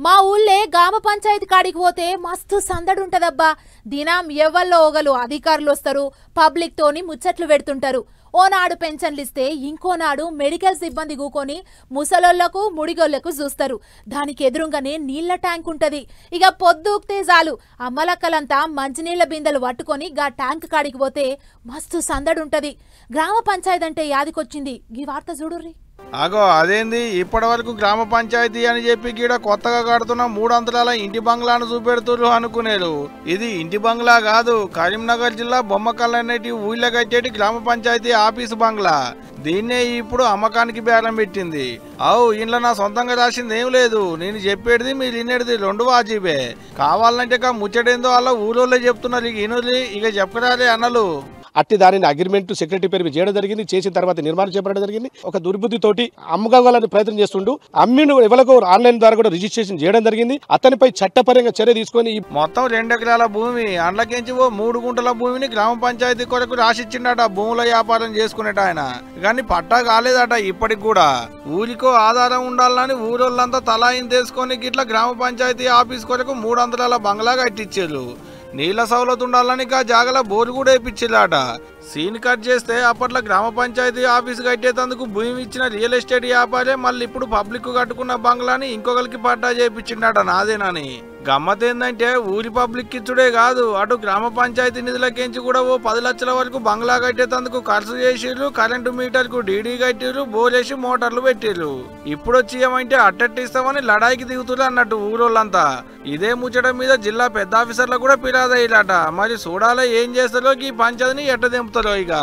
మా ఊళ్ళే గ్రామ పంచాయతీ కాడికి పోతే మస్తు సందడుంటదబ్బా. దినం ఎవ్వల్లో ఓగలు అధికారులు వస్తారు, పబ్లిక్ తోని ముచ్చట్లు పెడుతుంటారు. ఓనాడు పెన్షన్లు ఇస్తే ఇంకోనాడు మెడికల్ సిబ్బంది కూకొని ముసలోళ్లకు ముడిగోళ్లకు చూస్తారు. దానికి ఎదురుగానే నీళ్ల ట్యాంక్ ఉంటది. ఇక పొద్దుక్తే చాలు అమ్మలక్కలంతా మంచినీళ్ల బిందెలు పట్టుకొని గా ట్యాంక్ కాడికి పోతే మస్తు సందడుంటది. గ్రామ పంచాయతీ అంటే యాదికొచ్చింది గీ వార్త చూడుర్రి. అగో అదేంది ఇప్పటి వరకు గ్రామ పంచాయతీ అని చెప్పి గీడ కొత్తగా కడుతున్న 3 అంతరాల ఇంటి బంగ్లాను చూపెడుతున్నారు అనుకునేరు. ఇది ఇంటి బంగ్లా కాదు, కరీంనగర్ జిల్లా బొమ్మకల్లనేటి ఊళ్ళో కట్టేటి గ్రామ పంచాయతీ ఆఫీసు బంగ్లా. దీన్నే ఇప్పుడు అమ్మకానికి బేరం పెట్టింది. ఇంట్లో నా సొంతంగా రాసింది ఏం లేదు, నేను చెప్పేది మీరు వినేది 2 వాజీబే. కావాలంటే ముచ్చటేందో అలా ఊరోళ్ళే చెప్తున్నారు. ఇక చెప్పరాలే అన్నలు. అట్టి దానిని అగ్రిమెంట్ సెక్రటరీ పేరు చేయడం జరిగింది. చేసిన తర్వాత నిర్మాణం చేపట్టడం జరిగింది. ఒక దుర్బుద్ధితోటి అమ్మకాలని ప్రయత్నం చేస్తుండు. అమ్మిను ఎవరికో ఆన్లైన్ ద్వారా కూడా రిజిస్ట్రేషన్ చేయడం జరిగింది. అతనిపై చట్టపరంగా చర్య తీసుకొని మొత్తం 2 ఎకరాల భూమి అండ్లకించి 3 గుంటల భూమిని గ్రామ పంచాయతీ కొరకు రాసిచ్చిండట భూముల వ్యాపారం చేసుకునేట ఆయన. కానీ పట్టా కాలేదట ఇప్పటికి కూడా. ఊరికో ఆధారం ఉండాలని ఊరోళ్ళంతా తలాయిని తీసుకొని గిట్ల గ్రామ పంచాయతీ ఆఫీస్ కొరకు 3 అంతరాల బంగ్లా కట్టించారు. నీళ్ల సౌలత్ ఉండాలని జాగల బోరు కూడా వేయించిల్లాట. సీన్ కట్ చేస్తే అప్పట్లో గ్రామ పంచాయతీ ఆఫీసు కట్టేందుకు భూమి ఇచ్చిన రియల్ ఎస్టేట్ వ్యాపారే మళ్ళీ ఇప్పుడు పబ్లిక్ కట్టుకున్న బంగ్లాని ఇంకొకరికి పట్టా చేయించిండట నాదేనని. గమ్మతేందంటే ఊరి పబ్లిక్ ఇచ్చుడే కాదు, అటు గ్రామ పంచాయతీ నిధులకించి కూడా 10 లక్షల వరకు బంగ్లా కట్టేందుకు ఖర్చు చేసిర్రు. కరెంటు మీటర్ కు డీడీ కట్టిర్రు, బోరేసి మోటార్లు పెట్టిర్రు. ఇప్పుడు వచ్చి ఏమంటే అట్టట్టిస్తామని లడాయికి దిగుతురు అన్నట్టు ఊరోళ్ళంతా. ఇదే ముచ్చట మీద జిల్లా పెద్ద ఆఫీసర్లు కూడా ఫిర్యాదు అయ్యారట. మరి చూడాలి ఏం చేస్తారో ఈ పంచాయతీని ఎట్ట దింపుతారో ఇక.